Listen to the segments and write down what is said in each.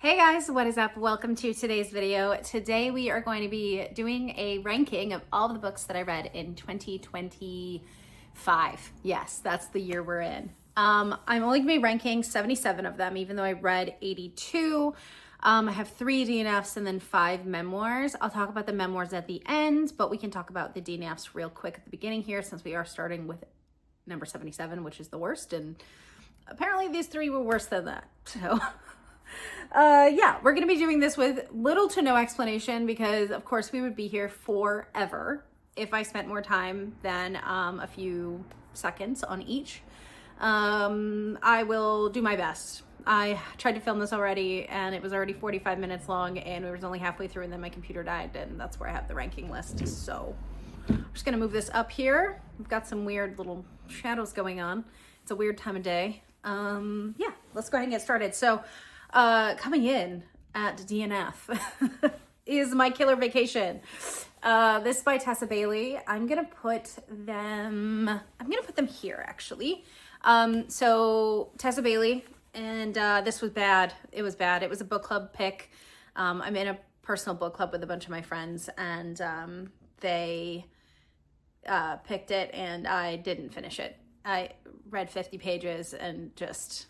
Hey guys, what is up? Welcome to today's video. Today we are going to be doing a ranking of all of the books that I read in 2025. Yes, that's the year we're in. I'm only going to be ranking 77 of them, even though I read 82. I have 3 DNFs and then 5 memoirs. I'll talk about the memoirs at the end, but we can talk about the DNFs real quick at the beginning here since we are starting with number 77, which is the worst. And apparently these 3 were worse than that. So... yeah, we're going to be doing this with little to no explanation because, of course, we would be here forever if I spent more time than a few seconds on each. I will do my best. I tried to film this already, and it was already 45 minutes long, and we were only halfway through, and then my computer died, and that's where I have the ranking list. So I'm just going to move this up here. We've got some weird little shadows going on. It's a weird time of day. Yeah, let's go ahead and get started. So coming in at DNF is My Killer Vacation. This is by Tessa Bailey. I'm gonna put them here actually. So Tessa Bailey, and this was bad. It was bad. It was a book club pick. I'm in a personal book club with a bunch of my friends, and they picked it, and I didn't finish it. I read 50 pages and just,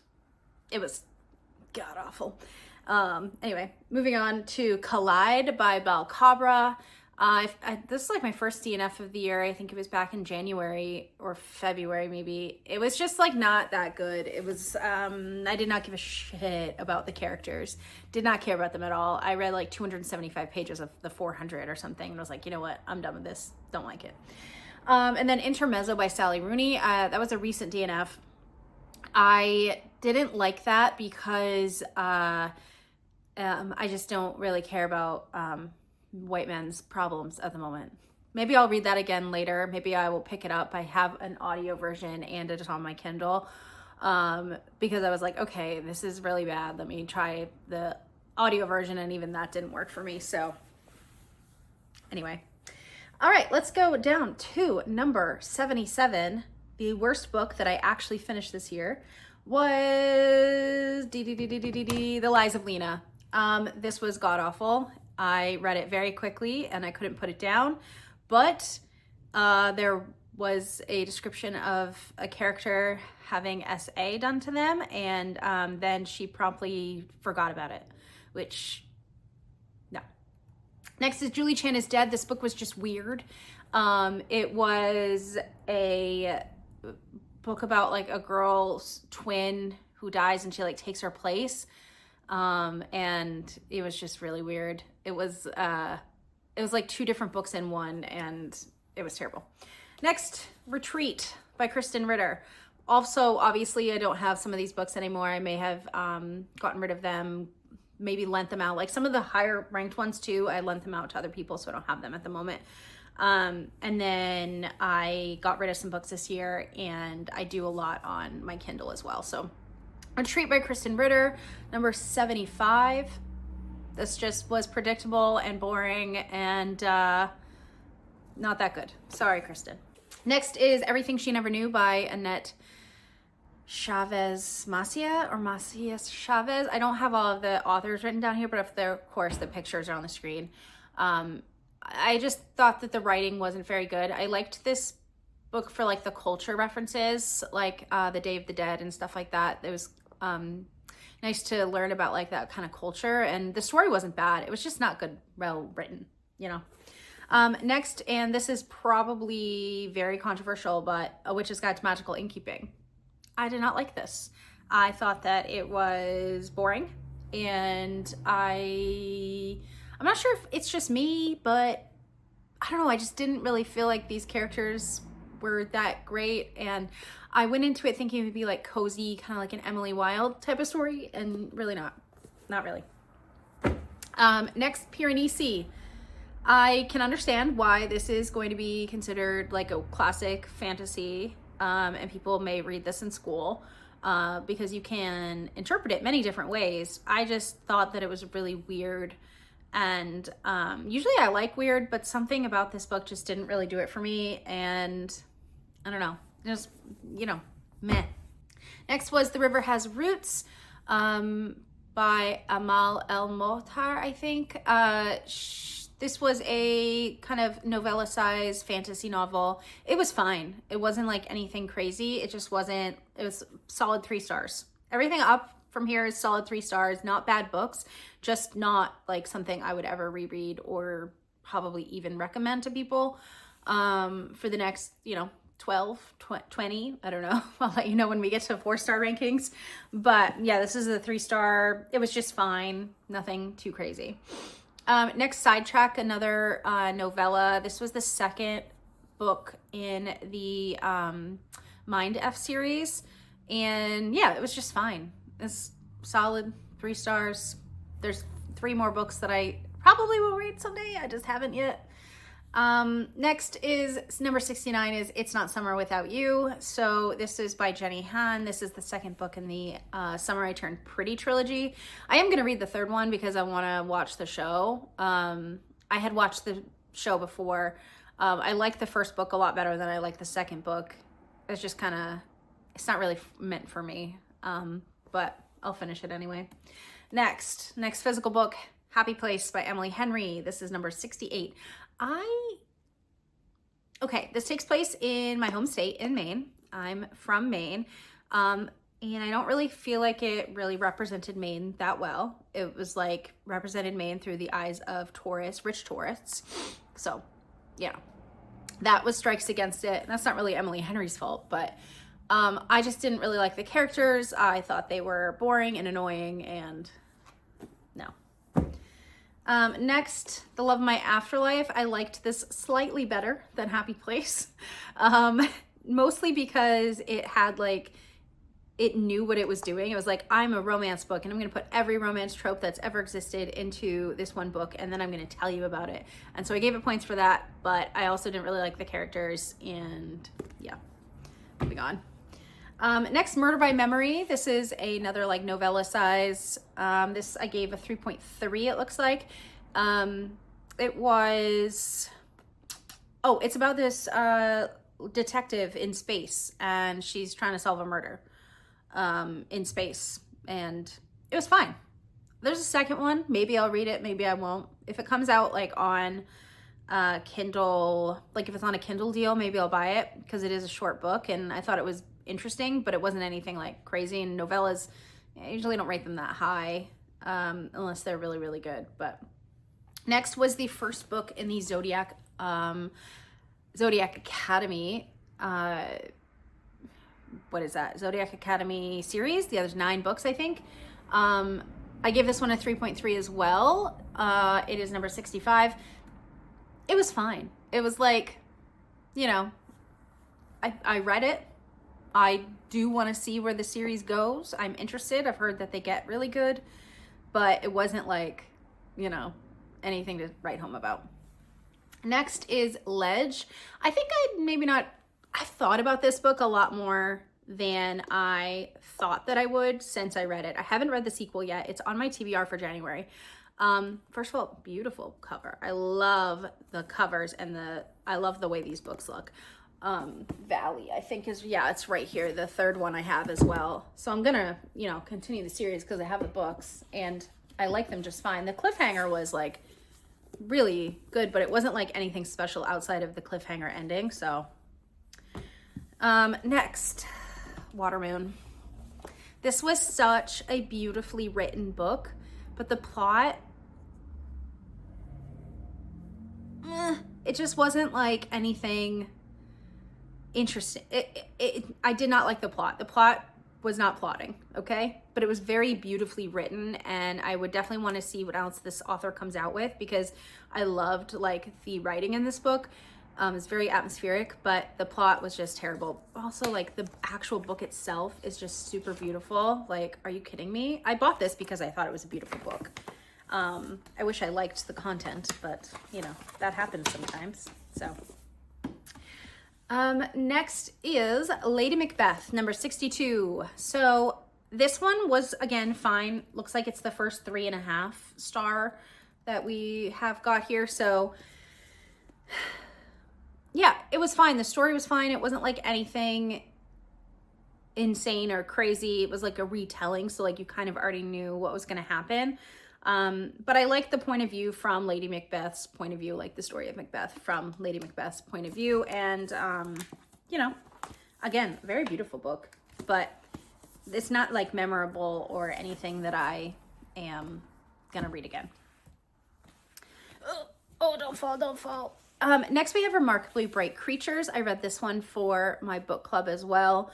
it was god awful. Anyway, moving on to Collide by Bel Cabra. This is like my first DNF of the year. I think it was back in January or February maybe. It was just like not that good. It was, I did not give a shit about the characters. Did not care about them at all. I read like 275 pages of the 400 or something and was like, you know what? I'm done with this. Don't like it. And then Intermezzo by Sally Rooney. That was a recent DNF. I didn't like that because I just don't really care about white men's problems at the moment. Maybe I'll read that again later. Maybe I will pick it up. I have an audio version and it's on my Kindle because I was like, okay, this is really bad. Let me try the audio version, and even that didn't work for me. So anyway. All right, let's go down to number 77. The worst book that I actually finished this year was The Lies of Lena. This was god-awful. I read it very quickly and I couldn't put it down, but there was a description of a character having SA done to them, and then she promptly forgot about it, which, no. Next is Julie Chan is Dead. This book was just weird. It was a book about like a girl's twin who dies and she like takes her place, and it was just really weird. It was like 2 different books in one, and it was terrible. Next, Retreat by Kristen Ritter. Also, obviously I don't have some of these books anymore. I may have gotten rid of them, maybe lent them out. Like some of the higher ranked ones too, I lent them out to other people, so I don't have them at the moment. And then I got rid of some books this year, and I do a lot on my Kindle as well. So Retreat by Kristen Ritter, number 75. This just was predictable and boring and not that good. Sorry, Kristen. Next is Everything She Never Knew by Annette Chavez Macia, or Macias Chavez. I don't have all of the authors written down here, but of course the pictures are on the screen. I just thought that the writing wasn't very good. I liked this book for like the culture references, like the Day of the Dead and stuff like that. It was nice to learn about like that kind of culture, and the story wasn't bad. It was just not good, well written, you know. Next, and this is probably very controversial, but A Witch's Guide to Magical Innkeeping. I did not like this. I thought that it was boring, and I'm not sure if it's just me, but I don't know. I just didn't really feel like these characters were that great. And I went into it thinking it would be like cozy, kind of like an Emily Wilde type of story, and really not really. Next, Piranesi. I can understand why this is going to be considered like a classic fantasy, and people may read this in school because you can interpret it many different ways. I just thought that it was really weird. And usually I like weird, but something about this book just didn't really do it for me, and I don't know, just, you know, meh. Next was The River Has Roots by Amal El Mohtar, I think. This was a kind of novella-sized fantasy novel. It was fine. It wasn't like anything crazy. It just wasn't, it was solid 3 stars. Everything up from here is solid 3 stars. Not bad books, just not like something I would ever reread or probably even recommend to people for the next, 12, 20, I don't know. I'll let you know when we get to 4-star rankings. But yeah, this is a 3-star. It was just fine. Nothing too crazy. Next, Sidetracked, another novella. This was the second book in the Mind F series. And yeah, it was just fine. It's solid 3 stars. There's 3 more books that I probably will read someday. I just haven't yet. Next is number 69 is It's Not Summer Without You. So this is by Jenny Han. This is the second book in the Summer I Turned Pretty trilogy. I am going to read the third one because I want to watch the show. I had watched the show before. I like the first book a lot better than I like the second book. It's just kind of, it's not really meant for me. But I'll finish it anyway. Next physical book, Happy Place by Emily Henry. This is number 68. Okay, this takes place in my home state in Maine. I'm from Maine. And I don't really feel like it really represented Maine that well. It was like represented Maine through the eyes of tourists, rich tourists. So yeah, that was strikes against it. That's not really Emily Henry's fault, but I just didn't really like the characters. I thought they were boring and annoying and no. Next, The Love of My Afterlife. I liked this slightly better than Happy Place. Mostly because it had like, it knew what it was doing. It was like, I'm a romance book and I'm going to put every romance trope that's ever existed into this one book and then I'm going to tell you about it. And so I gave it points for that, but I also didn't really like the characters and yeah, moving on. Next, Murder by Memory. This is another like novella size. This I gave a 3.3, it looks like. It was, it's about this detective in space and she's trying to solve a murder in space and it was fine. There's a second one. Maybe I'll read it, maybe I won't. If it comes out like on Kindle, like if it's on a Kindle deal, maybe I'll buy it because it is a short book and I thought it was interesting, but it wasn't anything like crazy. And novellas, I usually don't rate them that high unless they're really, really good. But next was the first book in the Zodiac Academy. What is that? Zodiac Academy series. The other's 9 books, I think. I gave this one a 3.3 as well. It is number 65. It was fine. It was like, I read it. I do want to see where the series goes. I'm interested. I've heard that they get really good, but it wasn't like, anything to write home about. Next is Ledge. I think I thought about this book a lot more than I thought that I would since I read it. I haven't read the sequel yet. It's on my TBR for January. First of all, beautiful cover. I love the covers and I love the way these books look. Valley, I think it's right here. The third one I have as well. So I'm gonna, continue the series because I have the books and I like them just fine. The cliffhanger was like really good, but it wasn't like anything special outside of the cliffhanger ending. So, next, Watermoon. This was such a beautifully written book, but the plot, it just wasn't like anything interesting. I did not like the plot. The plot was not plotting, okay? But it was very beautifully written and I would definitely want to see what else this author comes out with because I loved like the writing in this book. It's very atmospheric, but the plot was just terrible. Also, like the actual book itself is just super beautiful. Like, are you kidding me? I bought this because I thought it was a beautiful book. I wish I liked the content, but that happens sometimes. So next is Lady MacBeth, number 62. So this one was, again, fine. Looks like it's the first 3.5 star that we have got here. So yeah, it was fine. The story was fine. It wasn't like anything insane or crazy. It was like a retelling, so like you kind of already knew what was going to happen. But I like the point of view from Lady Macbeth's point of view, like the story of Macbeth from Lady Macbeth's point of view. And, you know, again, very beautiful book, but it's not like memorable or anything that I am going to read again. Oh, don't fall, don't fall. Next we have Remarkably Bright Creatures. I read this one for my book club as well.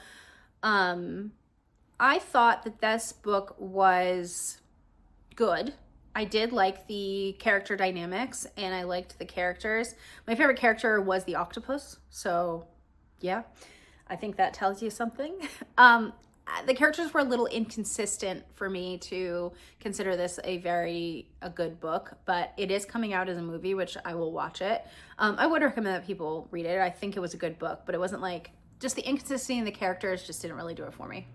I thought that this book was good. I did like the character dynamics and I liked the characters. My favorite character was the octopus. So yeah, I think that tells you something. The characters were a little inconsistent for me to consider this a good book, but it is coming out as a movie, which I will watch it. I would recommend that people read it. I think it was a good book, but it wasn't like, just the inconsistency in the characters just didn't really do it for me.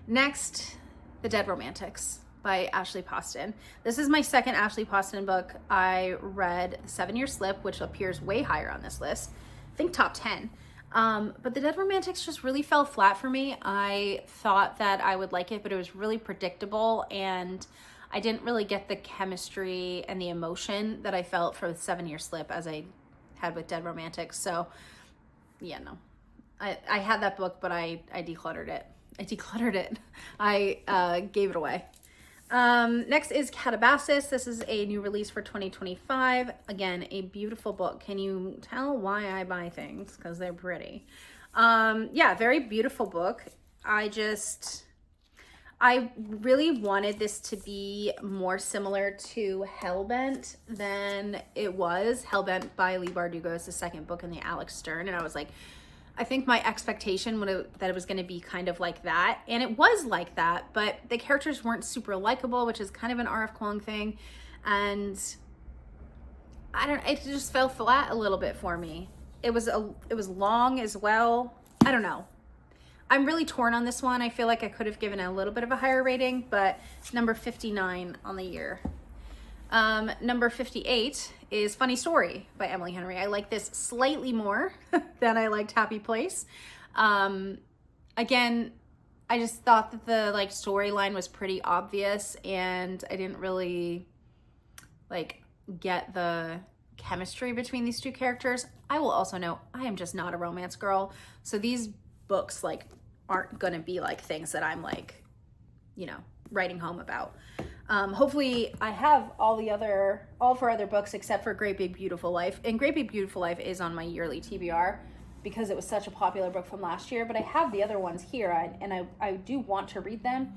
Next, The Dead Romantics by Ashley Poston. This is my second Ashley Poston book. I read 7 Year Slip, which appears way higher on this list. I think top 10. But The Dead Romantics just really fell flat for me. I thought that I would like it, but it was really predictable and I didn't really get the chemistry and the emotion that I felt for the 7 Year Slip as I had with Dead Romantics. So yeah, no. I had that book, but I decluttered it. I gave it away. Next is Katabasis. This is a new release for 2025. Again, a beautiful book. Can you tell why I buy things? Because they're pretty. Yeah, very beautiful book. I really wanted this to be more similar to Hellbent than it was. Hellbent by Leigh Bardugo is the second book in the Alex Stern, and I was like, I think my expectation that it was going to be kind of like that, and it was like that, but the characters weren't super likable, which is kind of an R.F. Kuang thing, and it just fell flat a little bit for me. It was long as well. I don't know. I'm really torn on this one. I feel like I could have given it a little bit of a higher rating, but number 59 on the year. Number 58 is Funny Story by Emily Henry. I like this slightly more than I liked Happy Place. Again, I just thought that the storyline was pretty obvious and I didn't really get the chemistry between these two characters. I will also note, I am just not a romance girl. So these books aren't gonna be things that I'm writing home about. Hopefully I have all four other books except for Great Big Beautiful Life. And Great Big Beautiful Life is on my yearly TBR because it was such a popular book from last year, but I have the other ones here and I do want to read them.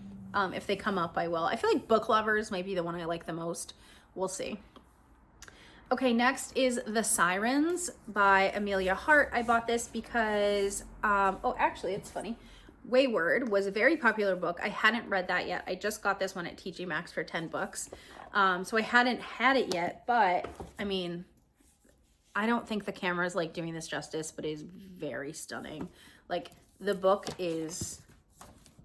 If they come up, I will. I feel like Book Lovers might be the one I like the most. We'll see. Okay, next is The Sirens by Amelia Hart. I bought this because, actually it's funny. Wayward was a very popular book. I hadn't read that yet. I just got this one at TJ Maxx for $10. So I hadn't had it yet, but I mean, I don't think the camera is doing this justice, but it is very stunning. The book is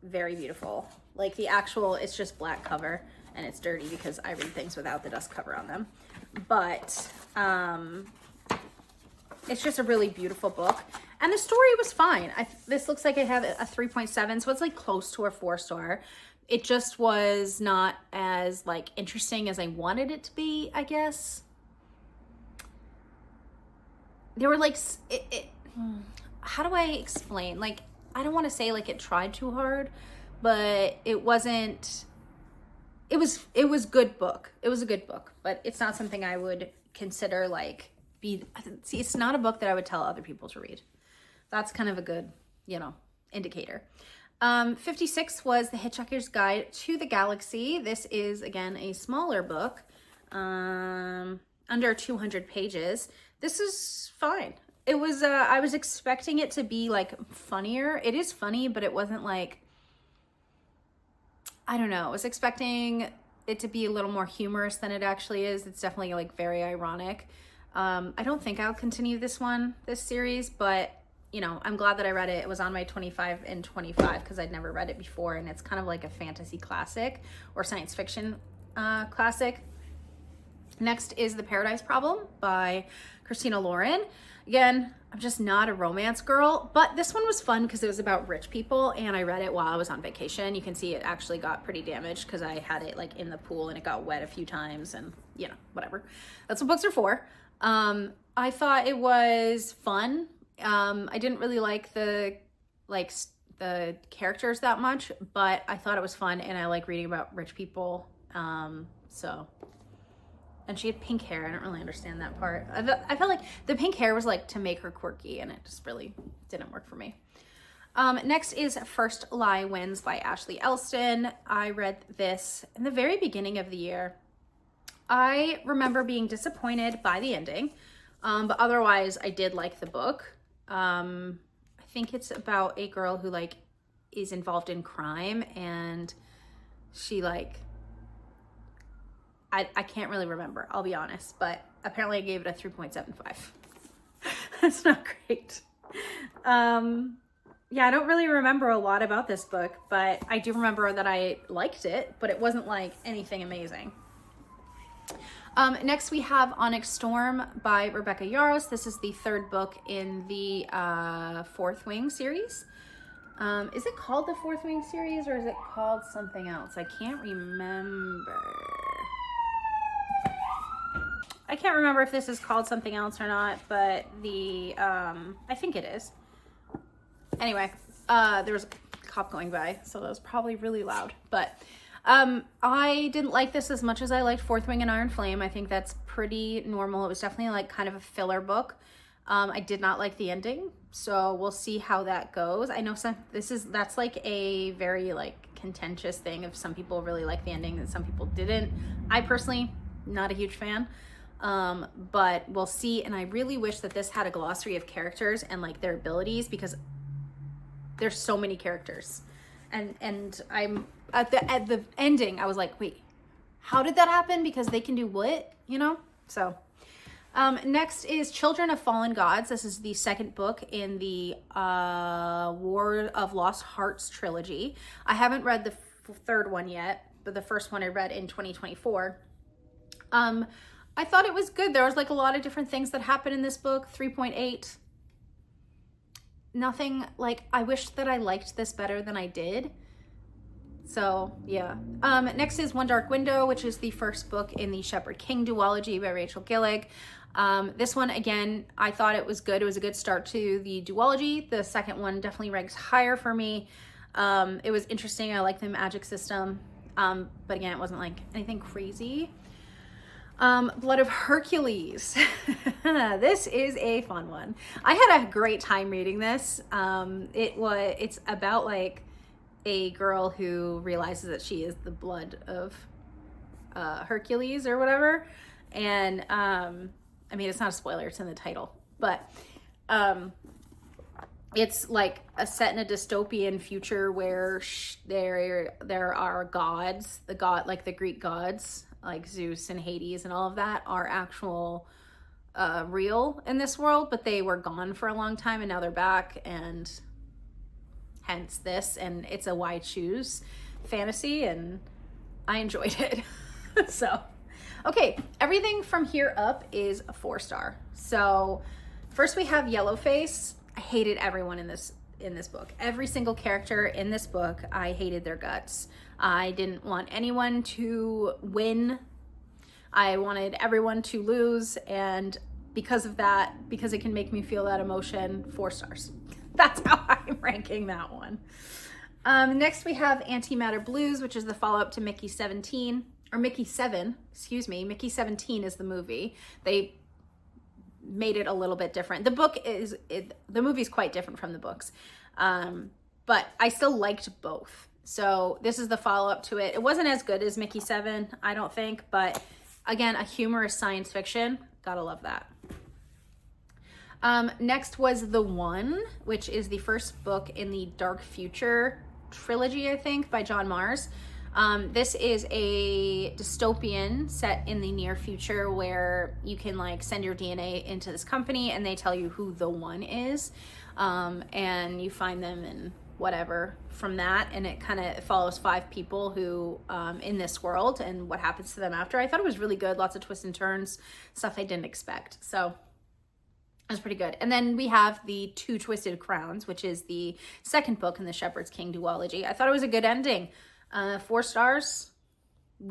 very beautiful. It's just black cover and it's dirty because I read things without the dust cover on them. But it's just a really beautiful book. And the story was fine. This looks like I have a 3.7, so it's close to a 4-star. It just was not as interesting as I wanted it to be, I guess. There were how do I explain? I don't want to say it tried too hard, but it wasn't, it was good book. It was a good book, but it's not something I would consider see, it's not a book that I would tell other people to read. That's kind of a good, indicator. 56 was The Hitchhiker's Guide to the Galaxy. This is, again, a smaller book, under 200 pages. This is fine. It was, I was expecting it to be funnier. It is funny, but it wasn't I don't know. I was expecting it to be a little more humorous than it actually is. It's definitely very ironic. I don't think I'll continue this series, but I'm glad that I read it. It was on my 25 and 25 because I'd never read it before, and it's kind of like a fantasy classic or science fiction classic. Next is The Paradise Problem by Christina Lauren. Again, I'm just not a romance girl, but this one was fun because it was about rich people and I read it while I was on vacation. You can see it actually got pretty damaged because I had it like in the pool and it got wet a few times and you know, whatever. That's what books are for. I thought it was fun. I didn't really like the characters that much, but I thought it was fun and I like reading about rich people. And she had pink hair. I don't really understand that part. I felt like the pink hair was like to make her quirky and it just really didn't work for me. Next is First Lie Wins by Ashley Elston. I read this in the very beginning of the year. I remember being disappointed by the ending, but otherwise I did like the book. I think it's about a girl who like is involved in crime and she like, I can't really remember, I'll be honest, but apparently I gave it a 3.75. That's not great. Yeah, I don't really remember a lot about this book, but I do remember that I liked it, but it wasn't like anything amazing. Next we have Onyx Storm by Rebecca Yarros. This is the third book in the Fourth Wing series. Is it called the Fourth Wing series or is it called something else? I can't remember. I can't remember if this is called something else or not, but I think it is. Anyway, there was a cop going by, so that was probably really loud, but I didn't like this as much as I liked Fourth Wing and Iron Flame. I think that's pretty normal. It was definitely like kind of a filler book. I did not like the ending, so we'll see how that goes. I know that's like a very like contentious thing. If some people really like the ending and some people didn't. I personally, not a huge fan. But we'll see. And I really wish that this had a glossary of characters and like their abilities because there's so many characters. And I'm at the ending, I was like, wait, how did that happen? Because they can do what, you know? So, next is Children of Fallen Gods. This is the second book in the, War of Lost Hearts trilogy. I haven't read the third one yet, but the first one I read in 2024. I thought it was good. There was like a lot of different things that happened in this book. 3.8. Nothing like, I wish that I liked this better than I did. So yeah. Next is One Dark Window, which is the first book in the Shepherd King duology by Rachel Gillig. This one, again, I thought it was good. It was a good start to the duology. The second one definitely ranks higher for me. It was interesting. I like the magic system. But again, it wasn't like anything crazy. Blood of Hercules. This is a fun one. I had a great time reading this. It's about like a girl who realizes that she is the blood of Hercules or whatever. And I mean, it's not a spoiler, it's in the title, but it's like set in a dystopian future where there are gods, like the Greek gods, like Zeus and Hades and all of that are actual real in this world, but they were gone for a long time and now they're back, and hence this. And it's a why choose fantasy and I enjoyed it. So, okay, everything from here up is a 4-star. So first we have Yellowface. I hated everyone in this book. Every single character in this book, I hated their guts. I didn't want anyone to win. I wanted everyone to lose. And because of that, because it can make me feel that emotion, 4 stars. That's how I'm ranking that one. Next we have Antimatter Blues, which is the follow-up to Mickey 17, or Mickey 7, excuse me. Mickey 17 is the movie. They made it a little bit different. The movie's quite different from the books. But I still liked both. So this is the follow-up to it. It wasn't as good as Mickey 7, I don't think, but again, a humorous science fiction. Gotta love that. Next was The One, which is the first book in the Dark Future trilogy, I think, by John Mars. This is a dystopian set in the near future where you can like send your DNA into this company and they tell you who the one is. And you find them and whatever from that, and it kind of follows 5 people who in this world and what happens to them after. I thought it was really good, lots of twists and turns, stuff I didn't expect, so it was pretty good. And then we have the Two Twisted Crowns, which is the second book in the Shepherd's King duology. I thought it was a good ending. 4 stars,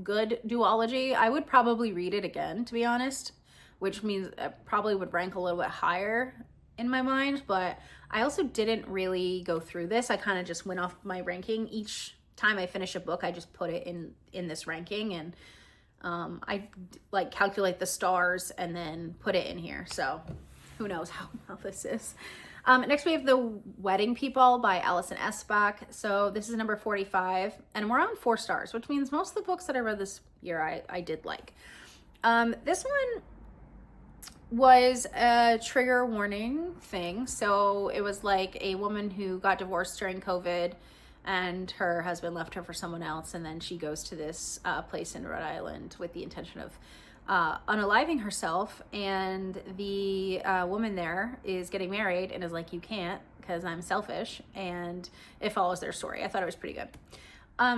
good duology. I would probably read it again, to be honest, which means it probably would rank a little bit higher in my mind, but I also didn't really go through this. I kind of just went off my ranking. Each time I finish a book, I just put it in this ranking, and I like calculate the stars and then put it in here. So who knows how this is. Next we have The Wedding People by Alison Esbach. So this is number 45, and we're on 4 stars, which means most of the books that I read this year I did like. This one was a trigger warning thing. So it was like a woman who got divorced during COVID, and her husband left her for someone else, and then she goes to this place in Rhode Island with the intention of unaliving herself, and the woman there is getting married and is like, you can't because I'm selfish, and it follows their story. I thought it was pretty good.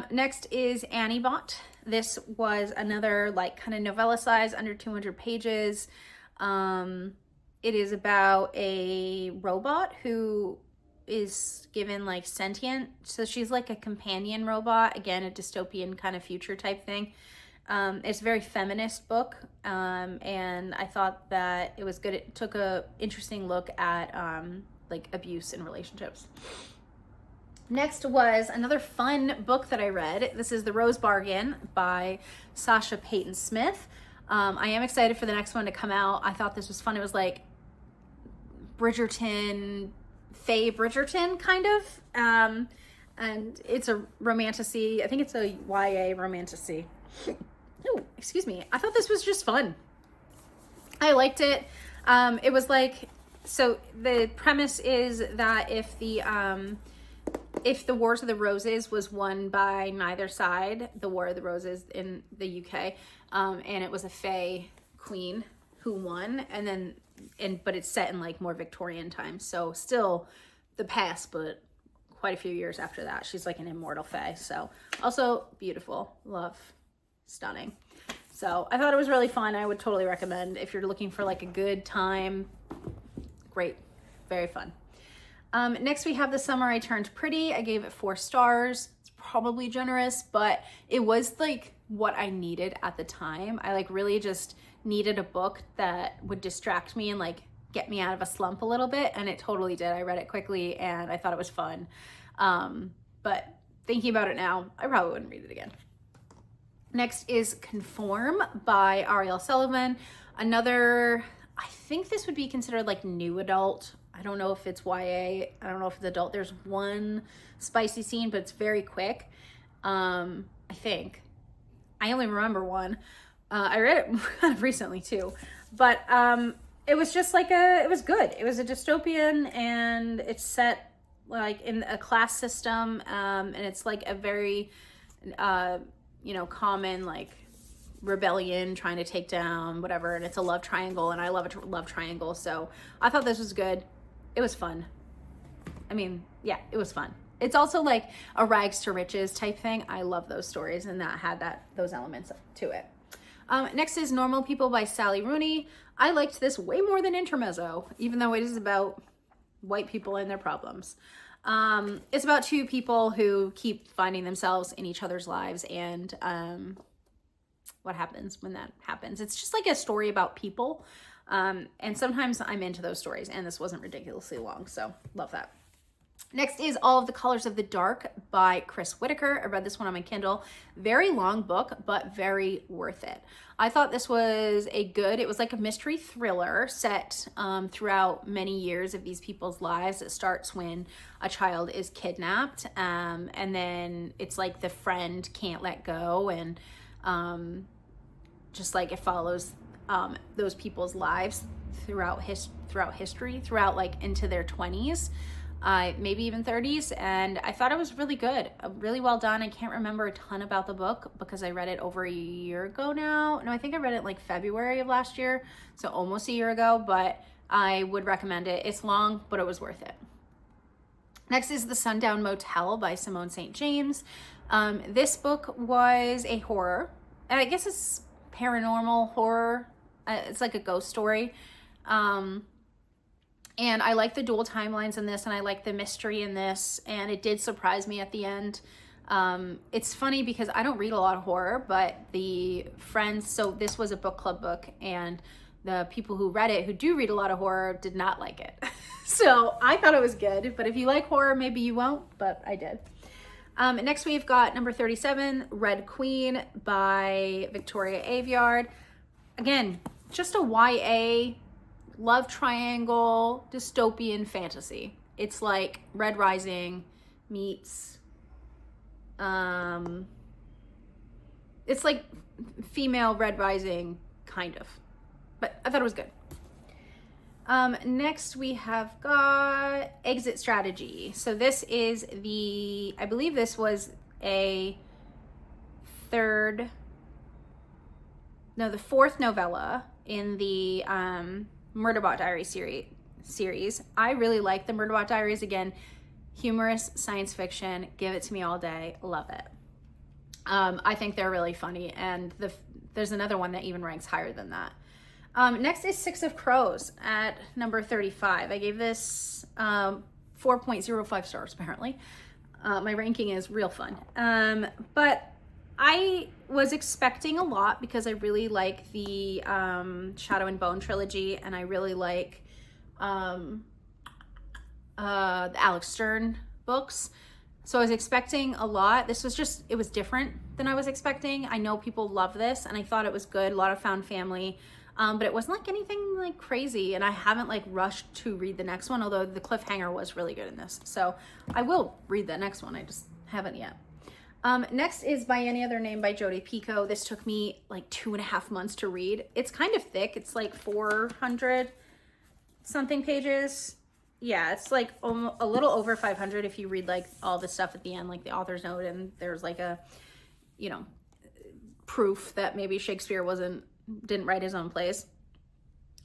Next is Annie Bot. This was another like kind of novella size, under 200 pages. It is about a robot who is given like sentient, so she's like a companion robot, again a dystopian kind of future type thing. It's a very feminist book, and I thought that it was good. It took a interesting look at like abuse in relationships. Next was another fun book that I read. This is The Rose Bargain by Sasha Payton Smith. I am excited for the next one to come out. I thought this was fun. It was like Bridgerton, Faye Bridgerton kind of, and it's a romantasy. I think it's a YA romantasy. Oh, excuse me. I thought this was just fun. I liked it. It was like, so the premise is that if the Wars of the Roses was won by neither side, the War of the Roses in the UK, and it was a Fae queen who won, but it's set in like more Victorian times, so still the past, but quite a few years after that. She's like an immortal Fae, so also beautiful, love, stunning. So I thought it was really fun. I would totally recommend if you're looking for like a good time. Great, very fun. Next we have The Summer I Turned Pretty. I gave it 4 stars. It's probably generous, but it was like what I needed at the time. I like really just needed a book that would distract me and like get me out of a slump a little bit, and it totally did. I read it quickly and I thought it was fun. But thinking about it now, I probably wouldn't read it again. Next is Conform by Ariel Sullivan. Another, I think this would be considered like new adult. I don't know if it's YA. I don't know if it's adult. There's one spicy scene, but it's very quick. I think. I only remember one. I read it kind of recently too. But it was just like it was good. It was a dystopian, and it's set like in a class system. And it's like a very, common like rebellion trying to take down whatever. And it's a love triangle, and I love a love triangle. So I thought this was good. It was fun. I mean, yeah, it was fun. It's also like a rags to riches type thing. I love those stories, and that had those elements to it. Next is Normal People by Sally Rooney. I liked this way more than Intermezzo, even though it is about white people and their problems. It's about 2 people who keep finding themselves in each other's lives, and what happens when that happens. It's just like a story about people. And sometimes I'm into those stories, and this wasn't ridiculously long, so love that. Next is All of the Colors of the Dark by Chris Whitaker. I read this one on my Kindle. Very long book, but very worth it. I thought this was it was like a mystery thriller set throughout many years of these people's lives. It starts when a child is kidnapped, and then it's like the friend can't let go, and just like it follows those people's lives throughout history, throughout like into their 20s, maybe even 30s. And I thought it was really good, really well done. I can't remember a ton about the book because I read it over a year ago now. No, I think I read it like February of last year, so almost a year ago, but I would recommend it. It's long, but it was worth it. Next is The Sundown Motel by Simone St. James. This book was a horror. I guess it's paranormal horror. It's like a ghost story. And I like the dual timelines in this, and I like the mystery in this, and it did surprise me at the end. It's funny because I don't read a lot of horror, but the friends, so this was a book club book, and the people who read it, who do read a lot of horror, did not like it. So I thought it was good, but if you like horror, maybe you won't, but I did. Next we've got number 37, Red Queen by Victoria Aveyard. Again, just a YA love triangle dystopian fantasy. It's like Red Rising meets, it's like female Red Rising, kind of, but I thought it was good. Next we have got Exit Strategy. So this is I believe this was the fourth novella in the Murderbot Diaries series. I really like the Murderbot Diaries. Again, humorous science fiction. Give it to me all day. Love it. I think they're really funny, and there's another one that even ranks higher than that. Next is Six of Crows at number 35. I gave this 4.05 stars, apparently. My ranking is real fun. But I was expecting a lot because I really like the Shadow and Bone trilogy, and I really like the Alex Stern books. So I was expecting a lot. This was it was different than I was expecting. I know people love this, and I thought it was good. A lot of found family. But it wasn't like anything like crazy, and I haven't like rushed to read the next one, although the cliffhanger was really good in this. So I will read the next one. I just haven't yet. Next is By Any Other Name by Jodi Picoult. This took me like 2.5 months to read. It's kind of thick. It's like 400 something pages. Yeah, it's like a little over 500 if you read like all the stuff at the end, like the author's note, and there's like a, proof that maybe Shakespeare didn't write his own plays.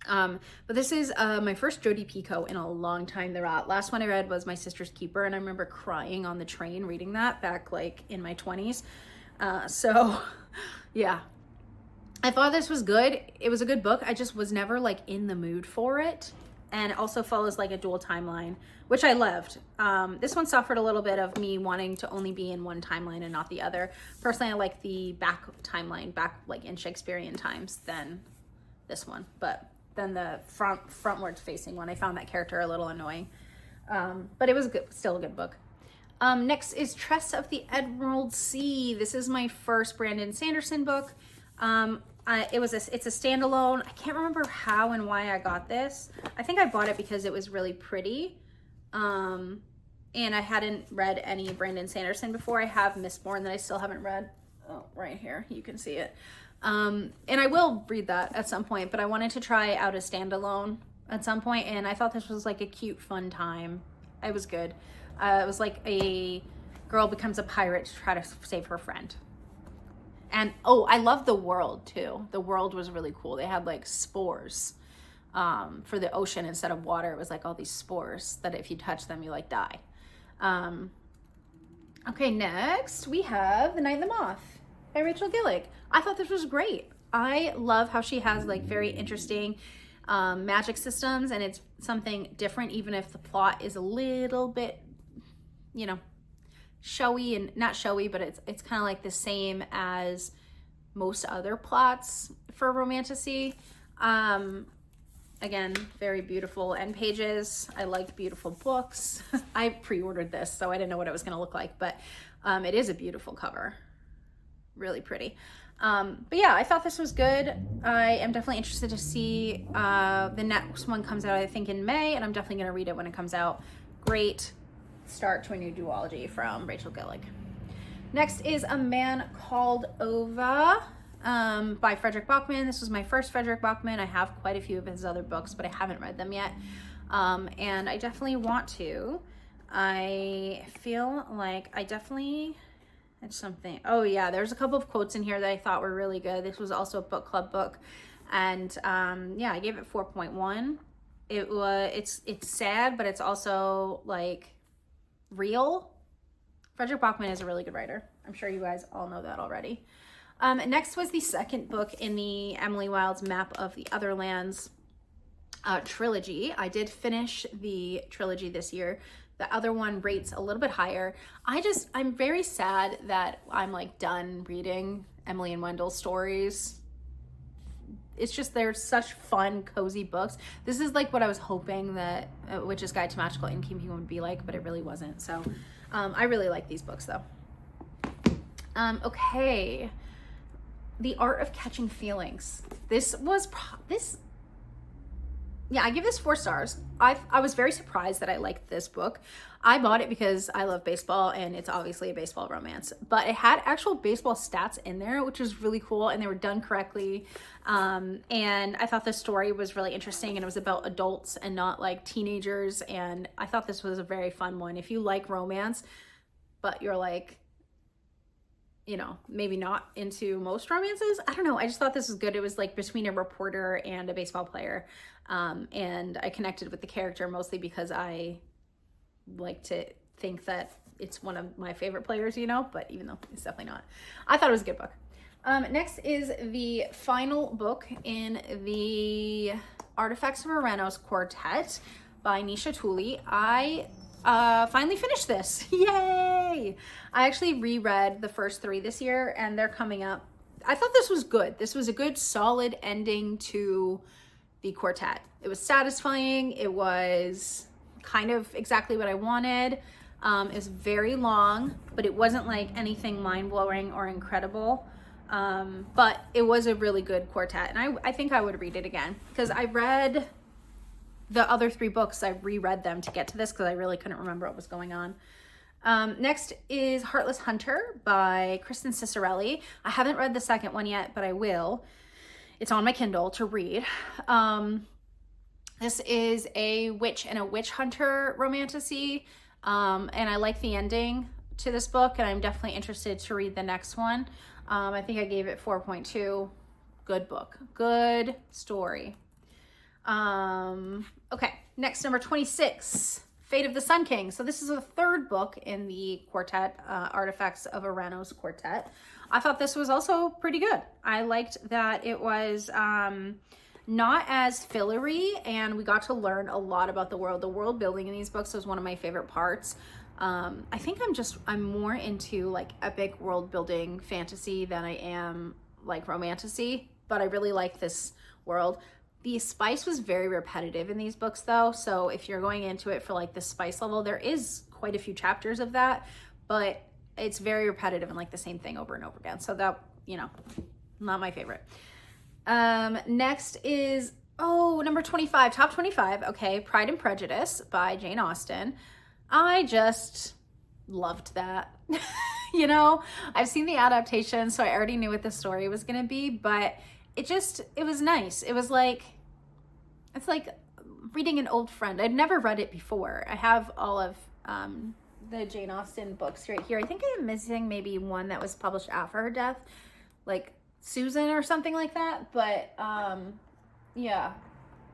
But this is my first Jodi Picoult in a long time. The last one I read was My Sister's Keeper, and I remember crying on the train reading that back like in my 20s. So yeah, I thought this was good. It was a good book. I just was never like in the mood for it. And it also follows like a dual timeline, which I loved. This one suffered a little bit of me wanting to only be in one timeline and not the other. Personally, I like the back timeline, back like in Shakespearean times, than this one. But then the frontwards facing one, I found that character a little annoying. But it was still a good book. Next is Tress of the Emerald Sea. This is my first Brandon Sanderson book. It's a standalone. I can't remember how and why I got this. I think I bought it because it was really pretty. And I hadn't read any Brandon Sanderson before. I have Mistborn that I still haven't read. Oh, right here, you can see it. And I will read that at some point, but I wanted to try out a standalone at some point, and I thought this was like a cute, fun time. It was good. It was like a girl becomes a pirate to try to save her friend. And I love the world too. The world was really cool. They had like spores for the ocean instead of water. It was like all these spores that if you touch them, you like die. Okay, next we have The Night and the Moth by Rachel Gillick. I thought this was great. I love how she has like very interesting magic systems, and it's something different, even if the plot is a little bit, showy, and not showy, but it's kind of like the same as most other plots for romantasy. Again, very beautiful end pages. I like beautiful books. I pre-ordered this, so I didn't know what it was going to look like, but it is a beautiful cover. Really pretty. But yeah, I thought this was good. I am definitely interested to see the next one comes out, I think in May, and I'm definitely going to read it when it comes out. Great start to a new duology from Rachel Gillick. Next is A Man Called Ova by Frederick Bachman. This was my first Frederick Bachman. I have quite a few of his other books, but I haven't read them yet. And I definitely want to. I feel like it's something. Oh yeah, there's a couple of quotes in here that I thought were really good. This was also a book club book. And yeah, I gave it 4.1. It's sad, but it's also like real. Frederick Bachman is a really good writer. I'm sure you guys all know that already. Next was the second book in the Emily Wilde's Map of the Other Lands trilogy. I did finish the trilogy this year. The other one rates a little bit higher. I'm very sad that I'm like done reading Emily and Wendell's stories. It's just, they're such fun, cozy books. This is like what I was hoping that Witch's Guide to Magical Innkeeping would be like, but it really wasn't. So I really like these books though. Okay. The Art of Catching Feelings. Yeah, I give this 4 stars. I was very surprised that I liked this book. I bought it because I love baseball and it's obviously a baseball romance, but it had actual baseball stats in there, which was really cool, and they were done correctly. And I thought the story was really interesting, and it was about adults and not like teenagers. And I thought this was a very fun one. If you like romance, but you're like, you know, maybe not into most romances. I don't know. I just thought this was good. It was like between a reporter and a baseball player. And I connected with the character mostly because I like to think that it's one of my favorite players, you know, but even though it's definitely not. I thought it was a good book. Next is the final book in the Artifacts of Uranus Quartet by Nisha Tooley. I finally finished this. Yay! I actually reread the first 3 this year, and they're coming up. I thought this was good. This was a good, solid ending to the quartet. It was satisfying. It was kind of exactly what I wanted. It was very long, but it wasn't like anything mind-blowing or incredible. But it was a really good quartet, and I think I would read it again, because I read the other 3 books. I reread them to get to this because I really couldn't remember what was going on. Next is Heartless Hunter by Kristen Cicerelli. I haven't read the second one yet, but I will. It's on my Kindle to read. This is a witch and a witch hunter romantasy, and I like the ending to this book, and I'm definitely interested to read the next one. I think I gave it 4.2. Good book. Good story. Okay, next, number 26, Fate of the Sun King. So this is the 3rd book in the quartet, Artifacts of Uranus Quartet. I thought this was also pretty good. I liked that it was not as fillery, and we got to learn a lot about the world. The world building in these books was one of my favorite parts. I think I'm more into like epic world building fantasy than I am like romantasy, but I really like this world. The spice was very repetitive in these books though, so if you're going into it for like the spice level, there is quite a few chapters of that, but it's very repetitive and like the same thing over and over again. So that, you know, not my favorite. Next is, number 25, top 25. Okay, Pride and Prejudice by Jane Austen. I just loved that. You know, I've seen the adaptation, so I already knew what the story was going to be, but it was nice. It's like reading an old friend. I'd never read it before. I have all of the Jane Austen books right here. I think I'm missing maybe one that was published after her death, like Susan or something like that. But yeah,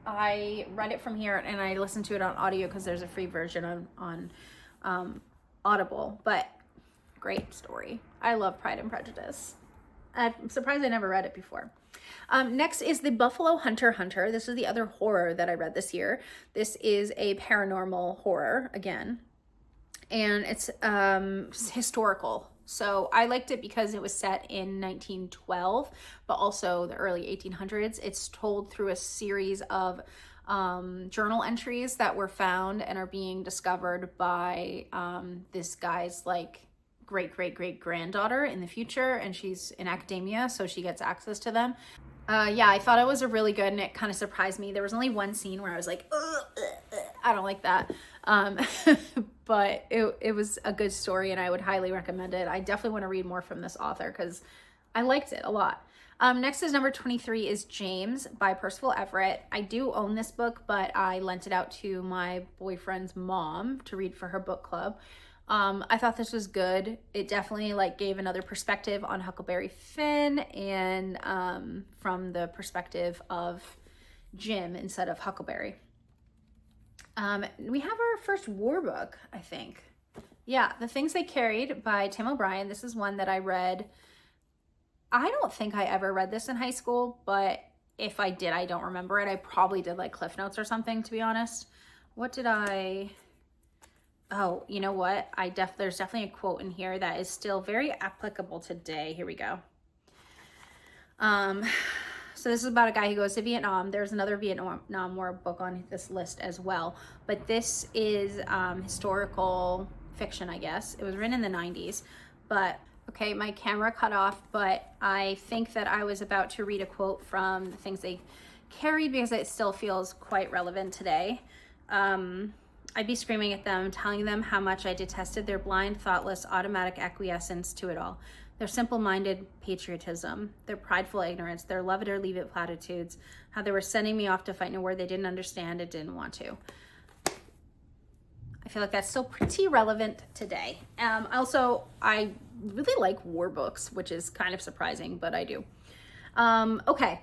I read it from here, and I listened to it on audio because there's a free version on Audible. But great story. I love Pride and Prejudice. I'm surprised I never read it before. Next is The Buffalo Hunter Hunter. This is the other horror that I read this year. This is a paranormal horror again, and it's historical. So I liked it because it was set in 1912, but also the early 1800s. It's told through a series of journal entries that were found and are being discovered by this guy's like great granddaughter in the future, and she's in academia, so she gets access to them. Yeah, I thought it was a really good, and it kind of surprised me. There was only one scene where I was like, I don't like that. But it was a good story, and I would highly recommend it. I definitely want to read more from this author because I liked it a lot. Next is number 23 is James by Percival Everett. I do own this book, but I lent it out to my boyfriend's mom to read for her book club. I thought this was good. It definitely like gave another perspective on Huckleberry Finn, and from the perspective of Jim instead of Huckleberry. We have our first war book, I think. Yeah, The Things They Carried by Tim O'Brien. This is one that I read. I don't think I ever read this in high school, but if I did, I don't remember it. I probably did like Cliff Notes or something, to be honest. What did I... Oh, you know what? There's definitely a quote in here that is still very applicable today. Here we go. So this is about a guy who goes to Vietnam. There's another Vietnam War book on this list as well, but this is historical fiction, I guess. It was written in the 90s, but okay, my camera cut off, but I think that I was about to read a quote from The Things They Carried because it still feels quite relevant today. I'd be screaming at them, telling them how much I detested their blind, thoughtless, automatic acquiescence to it all. Their simple-minded patriotism, their prideful ignorance, their love it or leave it platitudes, how they were sending me off to fight in a war they didn't understand and didn't want to. I feel like that's still pretty relevant today. Also, I really like war books, which is kind of surprising, but I do. Okay.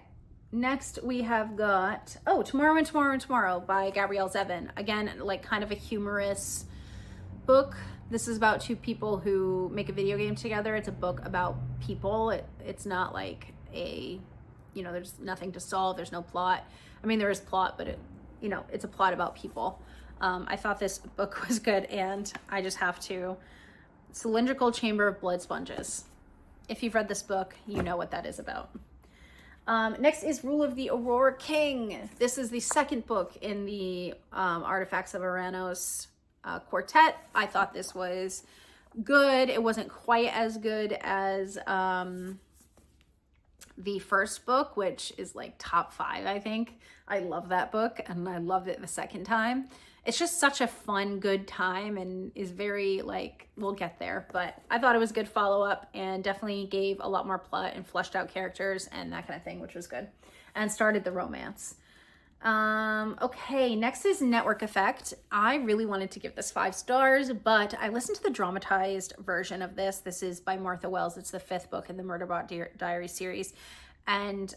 Next, we have got, Tomorrow and Tomorrow and Tomorrow by Gabrielle Zevin. Again, like kind of a humorous book. This is about two people who make a video game together. It's a book about people. It's not like there's nothing to solve. There's no plot. I mean, there is plot, but it's a plot about people. I thought this book was good, and I just have to. Cylindrical Chamber of Blood Sponges. If you've read this book, you know what that is about. Next is Rule of the Aurora King. This is the second book in the Artifacts of Aranos quartet. I thought this was good. It wasn't quite as good as the first book, which is like top 5, I think. I love that book, and I loved it the second time. It's just such a fun, good time, and is very we'll get there, but I thought it was a good follow-up and definitely gave a lot more plot and fleshed out characters and that kind of thing, which was good, and started the romance. Okay, next is Network Effect. I really wanted to give this 5 stars, but I listened to the dramatized version of this. This is by Martha Wells. It's the 5th book in the Murderbot Diary series, and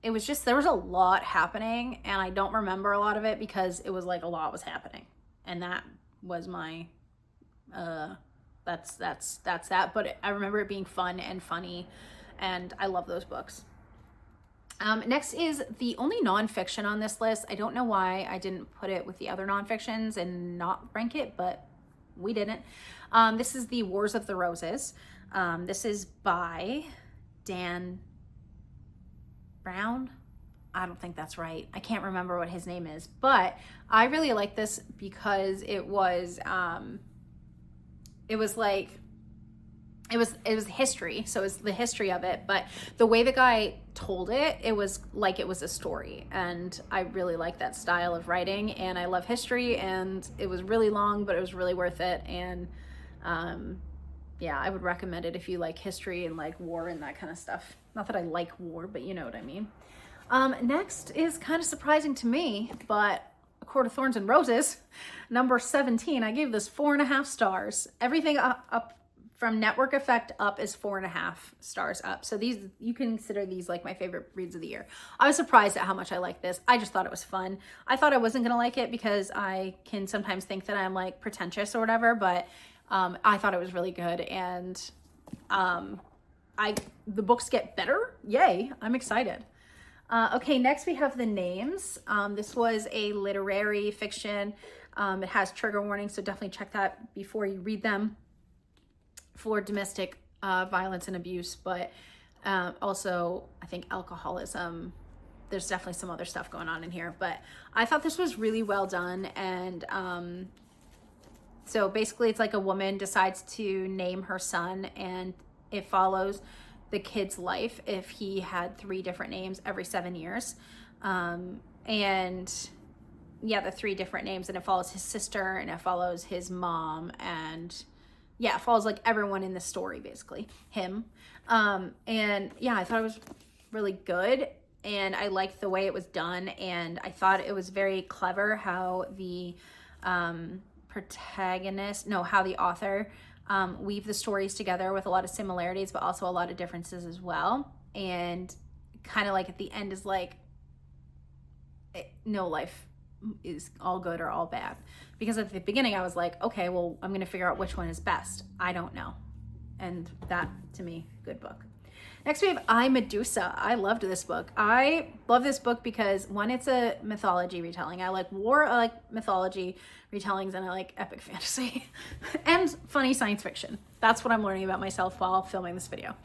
it was just, there was a lot happening, and I don't remember a lot of it because it was like a lot was happening, and that was my that's that. But I remember it being fun and funny, and I love those books. Next is the only nonfiction on this list. I don't know why I didn't put it with the other nonfictions and not rank it, but we didn't. This is The Wars of the Roses. This is by Dan Brown. I don't think that's right. I can't remember what his name is, but I really like this because it was history, so it was the history of it, but the way the guy told it, it was like it was a story, and I really like that style of writing, and I love history, and it was really long, but it was really worth it, and yeah, I would recommend it if you like history and like war and that kind of stuff. Not that I like war, but you know what I mean. Next is kind of surprising to me, but A Court of Thorns and Roses, number 17. I gave this 4.5 stars. Everything up from Network Effect up is 4.5 stars up. So these, you can consider these like my favorite reads of the year. I was surprised at how much I liked this. I just thought it was fun. I thought I wasn't gonna like it because I can sometimes think that I'm like pretentious or whatever, but I thought it was really good, and the books get better. Yay, I'm excited. Okay, next we have The Names. This was a literary fiction. It has trigger warnings, so definitely check that before you read them for domestic violence and abuse, but also I think alcoholism. There's definitely some other stuff going on in here, but I thought this was really well done, and so basically it's like a woman decides to name her son, and it follows the kid's life if he had 3 different names every 7 years. And yeah, the 3 different names, and it follows his sister, and it follows his mom, and yeah, it follows like everyone in the story, basically him. And yeah, I thought it was really good, and I liked the way it was done, and I thought it was very clever how the how the author weave the stories together with a lot of similarities, but also a lot of differences as well. And kind of like at the end is like, no life is all good or all bad. Because at the beginning I was like, okay, well, I'm gonna figure out which one is best. I don't know. And that, to me, good book. Next we have I, Medusa. I loved this book. I love this book because, one, it's a mythology retelling. I like war, I like mythology retellings, and I like epic fantasy and funny science fiction. That's what I'm learning about myself while filming this video.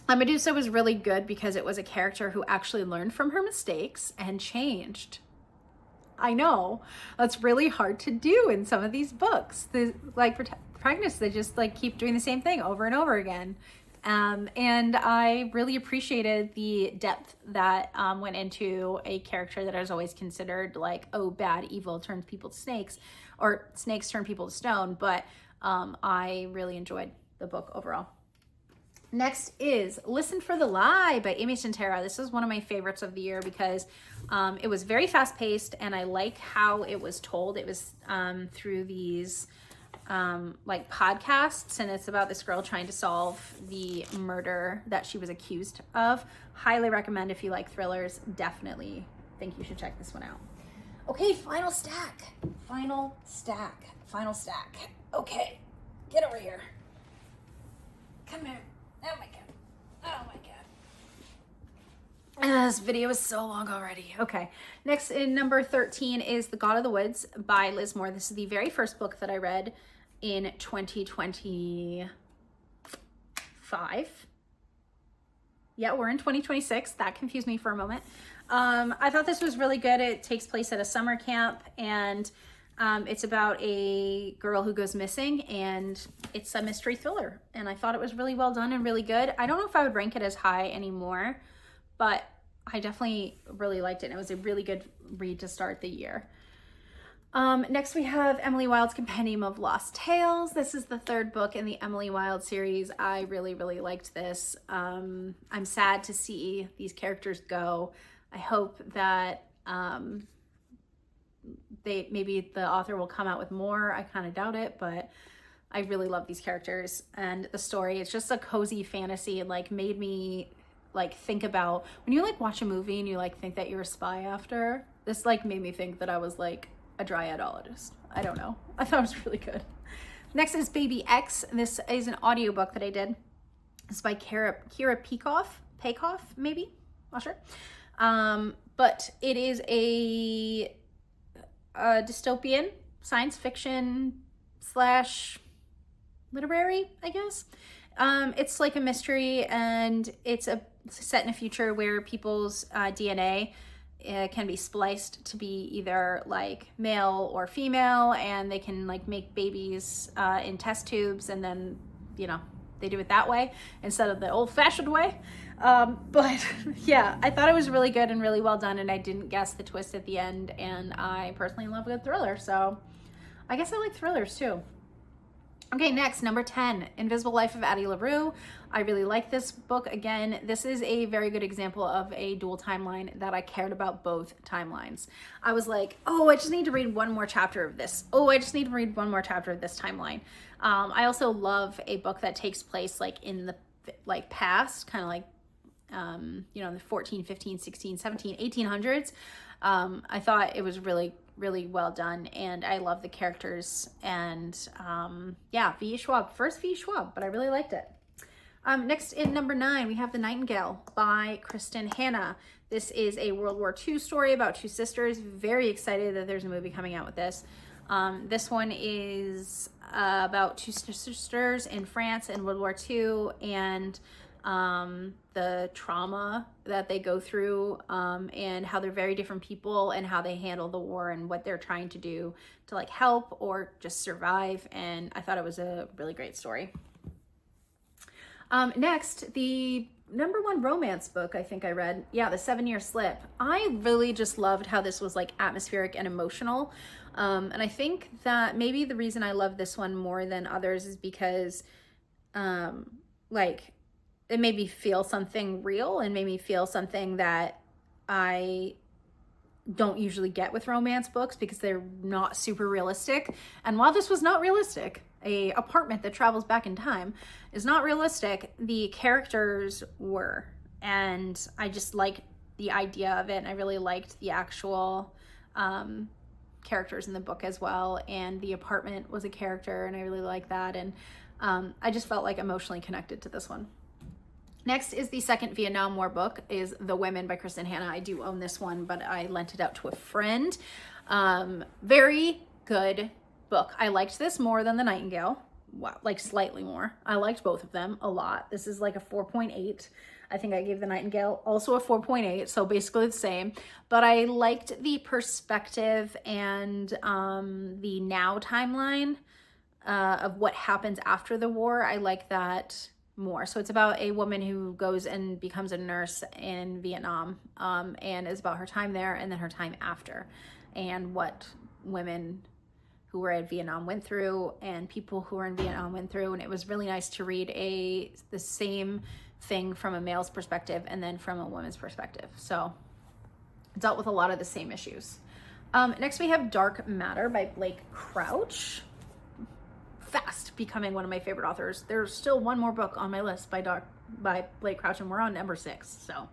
Medusa was really good because it was a character who actually learned from her mistakes and changed. I know, that's really hard to do in some of these books. The protagonists, they just like keep doing the same thing over and over again. And I really appreciated the depth that went into a character that I was always considered like, oh, bad, evil, turns people to snakes, or snakes turn people to stone. But I really enjoyed the book overall. Next is Listen for the Lie by Amy Santera. This is one of my favorites of the year because it was very fast paced, and I like how it was told. It was through these like podcasts, and it's about this girl trying to solve the murder that she was accused of. Highly recommend if you like thrillers. Definitely think you should check this one out. Okay, final stack. Okay, get over here. Come here. Oh my god. This video is so long already. Okay, next in number 13 is The God of the Woods by Liz Moore. This is the very first book that I read in 2025. Yeah, we're in 2026. That confused me for a moment. I thought this was really good. It takes place at a summer camp, and it's about a girl who goes missing, and it's a mystery thriller. And I thought it was really well done and really good. I don't know if I would rank it as high anymore, but I definitely really liked it. And it was a really good read to start the year. Next we have Emily Wilde's Compendium of Lost Tales. This is the third book in the Emily Wilde series. I really, really liked this. I'm sad to see these characters go. I hope that maybe the author will come out with more. I kind of doubt it, but I really love these characters and the story. It's just a cozy fantasy. It like made me like think about when you like watch a movie and you like think that you're a spy after. This like made me think that I was like a dryadologist. I don't know. I thought it was really good. Next is Baby X. This is an audiobook that I did. It's by Kira Peikoff, maybe? Not sure. But it is a dystopian science fiction / literary, I guess. It's like a mystery, and it's set in a future where people's DNA can be spliced to be either like male or female, and they can like make babies in test tubes, and then, you know, they do it that way instead of the old-fashioned way. But yeah, I thought it was really good and really well done, and I didn't guess the twist at the end, and I personally love a good thriller, so I guess I like thrillers too. Okay, next, number 10, Invisible Life of Addie LaRue. I really like this book. Again, this is a very good example of a dual timeline that I cared about both timelines. I was like, oh, I just need to read one more chapter of this. Oh, I just need to read one more chapter of this timeline. I also love a book that takes place like in the like past, kind of like, you know, the 14, 15, 16, 17, 1800s. I thought it was really well done, and I love the characters, and yeah, V.E. Schwab, first V.E. Schwab, but I really liked it. Next in number 9, we have The Nightingale by Kristen Hanna. This is a World War II story about two sisters. Very excited that there's a movie coming out with this. This one is about two sisters in France in World War II, and the trauma that they go through, and how they're very different people, and how they handle the war, and what they're trying to do to like help or just survive. And I thought it was a really great story. Next, the number 1 romance book I think I read, yeah, The 7-Year Slip. I really just loved how this was like atmospheric and emotional. And I think that maybe the reason I love this one more than others is because like it made me feel something real, and made me feel something that I don't usually get with romance books, because they're not super realistic. And while this was not realistic, a apartment that travels back in time is not realistic, the characters were. And I just like the idea of it, and I really liked the actual characters in the book as well, and the apartment was a character, and I really liked that, and I just felt like emotionally connected to this one. Next is the second Vietnam War book, is The Women by Kristen Hanna. I do own this one, but I lent it out to a friend. Very good book. I liked this more than The Nightingale. Wow, like slightly more. I liked both of them a lot. This is like a 4.8. I think I gave The Nightingale also a 4.8, so basically the same. But I liked the perspective and the now timeline of what happens after the war. I like that more. So it's about a woman who goes and becomes a nurse in Vietnam, and it's about her time there and then her time after, and what women who were at Vietnam went through and people who were in Vietnam went through. And it was really nice to read the same thing from a male's perspective and then from a woman's perspective. So it dealt with a lot of the same issues. Next we have Dark Matter by Blake Crouch. Fast becoming one of my favorite authors. There's still one more book on my list by Blake Crouch, and we're on number 6. So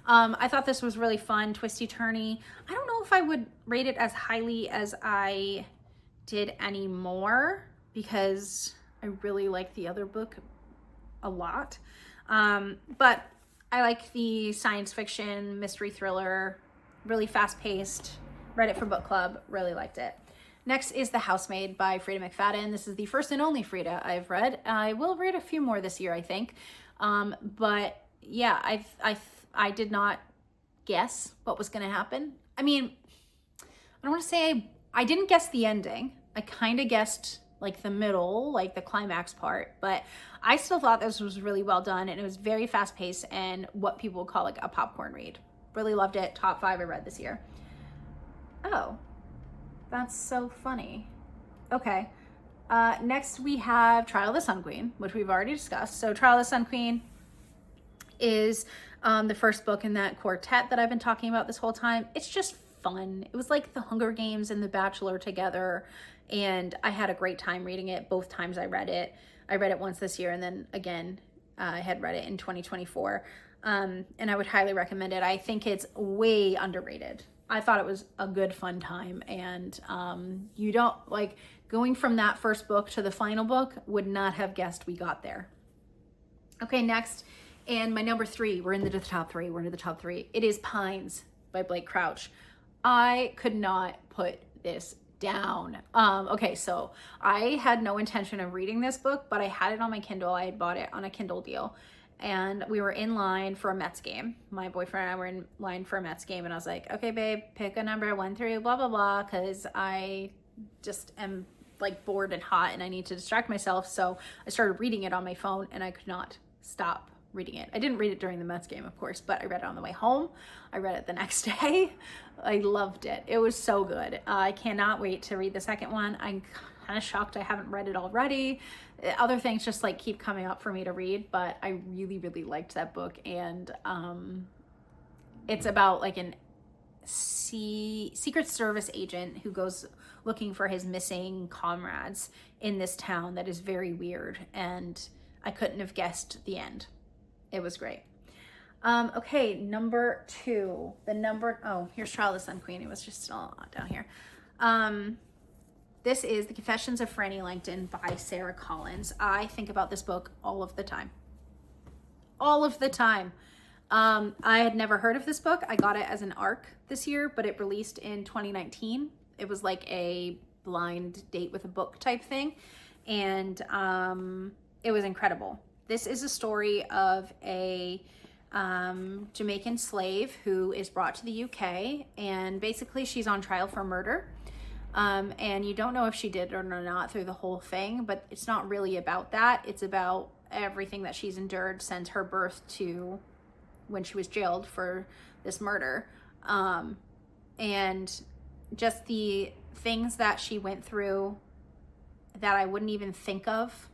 I thought this was really fun, twisty turny. I don't know if I would rate it as highly as I did anymore, because I really like the other book a lot. But I like the science fiction, mystery thriller, really fast paced, read it for book club, really liked it. Next is The Housemaid by Frida McFadden. This is the first and only Frida I've read. I will read a few more this year, I think. But yeah, I did not guess what was going to happen. I mean, I don't want to say I didn't guess the ending. I kind of guessed like the middle, like the climax part, but I still thought this was really well done, and it was very fast paced and what people would call like a popcorn read. Really loved it. Top 5 I read this year. Oh, that's so funny. Okay. Next we have Trial of the Sun Queen, which we've already discussed. So Trial of the Sun Queen is the first book in that quartet that I've been talking about this whole time. It's just fun. It was like The Hunger Games and The Bachelor together, and I had a great time reading it both times I read it. I read it once this year, and then again I had read it in 2024, and I would highly recommend it. I think it's way underrated. I thought it was a good fun time, and you don't like going from that first book to the final book, would not have guessed we got there. Okay, next, and my number 3, we're into the top 3. It is Pines by Blake Crouch. I could not put this down. Okay, so I had no intention of reading this book, but I had it on my Kindle. I had bought it on a Kindle deal, and we were in line for a Mets game. My boyfriend and I were in line for a Mets game, and I was like, okay, babe, pick a number 1 through blah, blah, blah, because I just am like bored and hot and I need to distract myself. So I started reading it on my phone, and I could not stop reading it. I didn't read it during the Mets game, of course, but I read it on the way home. I read it the next day. I loved it. It was so good. I cannot wait to read the second one. I'm kind of shocked I haven't read it already. Other things just like keep coming up for me to read, but I really, really liked that book. And it's about like an Secret Service agent who goes looking for his missing comrades in this town that is very weird. And I couldn't have guessed the end. It was great. Okay, number 2. Here's Trial of the Sun Queen. It was just still down here. This is The Confessions of Franny Langton by Sarah Collins. I think about this book all of the time. All of the time. I had never heard of this book. I got it as an ARC this year, but it released in 2019. It was like a blind date with a book type thing. And it was incredible. This is a story of a Jamaican slave who is brought to the UK, and basically she's on trial for murder. And you don't know if she did it or not through the whole thing, but it's not really about that. It's about everything that she's endured since her birth to when she was jailed for this murder. And just the things that she went through that I wouldn't even think of,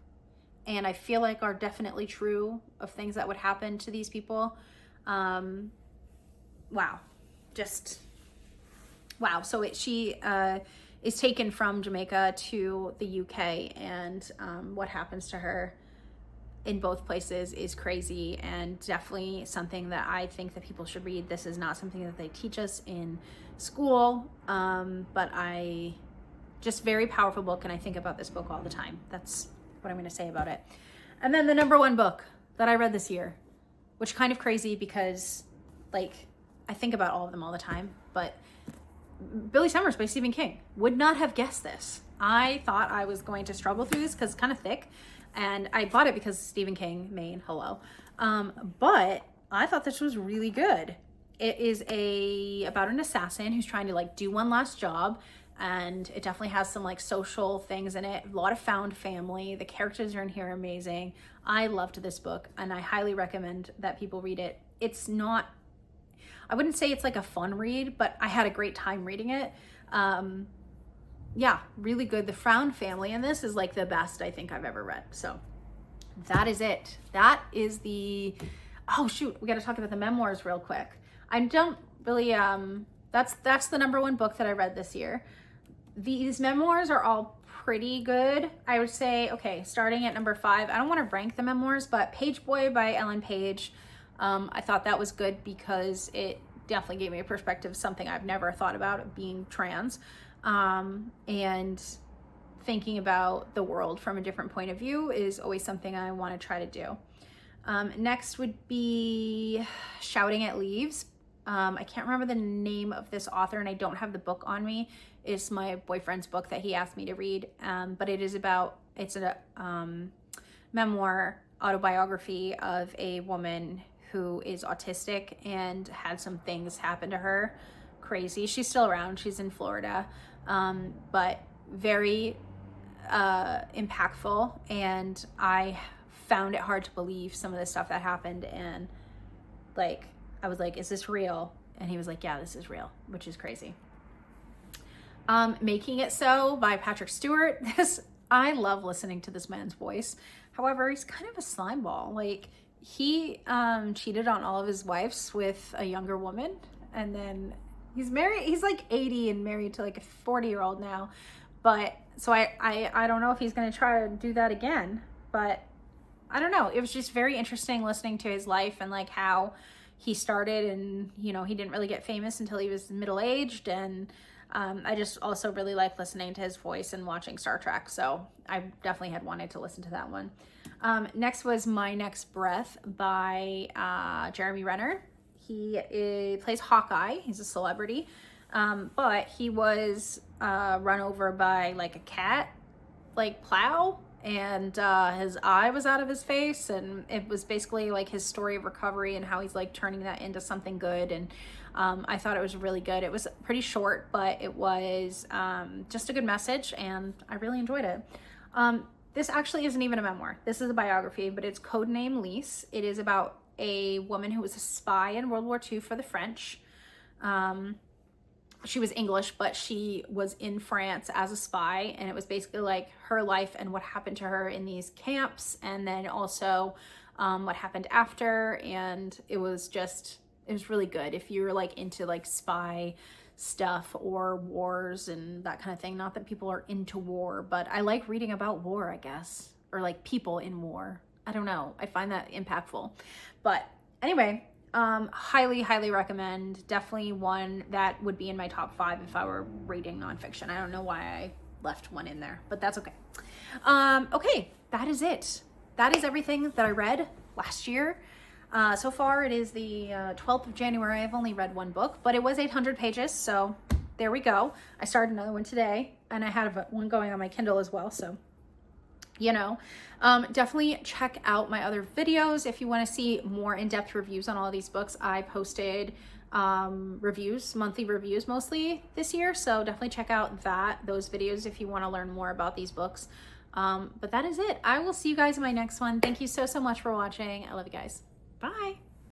and I feel like are definitely true of things that would happen to these people. Wow. Just wow. So she is taken from Jamaica to the UK, and what happens to her in both places is crazy, and definitely something that I think that people should read. This is not something that they teach us in school, but I just very powerful book, and I think about this book all the time. That's what I'm going to say about it. And then the number one book that I read this year, which kind of crazy because like I think about all of them all the time, but Billy Summers by Stephen King. Would not have guessed this. I thought I was going to struggle through this because it's kind of thick, and I bought it because Stephen King, Maine, hello. But I thought this was really good. It is about an assassin who's trying to like do one last job, and it definitely has some like social things in it. A lot of found family. The characters are in here amazing. I loved this book, and I highly recommend that people read it. It's not, I wouldn't say it's like a fun read, but I had a great time reading it. Yeah, really good. The found family in this is like the best I think I've ever read. So that is it. That is the, oh shoot, we got to talk about the memoirs real quick. I don't really, that's the number one book that I read this year. These memoirs are all pretty good. I would say, okay, starting at number 5, I don't want to rank the memoirs, but Pageboy by Ellen Page. I thought that was good because it definitely gave me a perspective, something I've never thought about, being trans, and thinking about the world from a different point of view is always something I want to try to do. Next would be Shouting at Leaves. I can't remember the name of this author, and I don't have the book on me. It's my boyfriend's book that he asked me to read, but it's a memoir autobiography of a woman who is autistic and had some things happen to her. Crazy. She's still around. She's in Florida, but very impactful, and I found it hard to believe some of the stuff that happened, and like I was like, is this real? And he was like, yeah, this is real, which is crazy. Making It So by Patrick Stewart. I love listening to this man's voice. However, he's kind of a slimeball. Like, he cheated on all of his wives with a younger woman, and then he's married. He's like 80 and married to like a 40-year-old now. But so I don't know if he's going to try to do that again, but I don't know. It was just very interesting listening to his life and like how he started, and you know, he didn't really get famous until he was middle-aged, and I just also really like listening to his voice and watching Star Trek, so I definitely had wanted to listen to that one. Next was My Next Breath by Jeremy Renner. He plays Hawkeye. He's a celebrity, but he was run over by like a cat like plow, and his eye was out of his face, and it was basically like his story of recovery and how he's like turning that into something good. And I thought it was really good. It was pretty short, but it was just a good message, and I really enjoyed it. This actually isn't even a memoir. This is a biography, but it's codename Lise. It is about a woman who was a spy in World War II for the French. She was English, but she was in France as a spy, and it was basically like her life and what happened to her in these camps, and then also what happened after. And it was really good if you're like into like spy stuff or wars and that kind of thing. Not that people are into war, but I like reading about war, I guess, or like people in war. I don't know. I find that impactful. But anyway, highly recommend. Definitely one that would be in my top 5 if I were reading nonfiction. I don't know why I left one in there, but that's okay. Okay, that is it. That is everything that I read last year. So far it is the 12th of January. I've only read one book, but it was 800 pages, so there we go. I started another one today, and I had one going on my Kindle as well, so you know. Definitely check out my other videos if you want to see more in-depth reviews on all of these books. I posted monthly reviews mostly this year, so definitely check out those videos if you want to learn more about these books. But that is it. I will see you guys in my next one. Thank you so much for watching. I love you guys. Bye.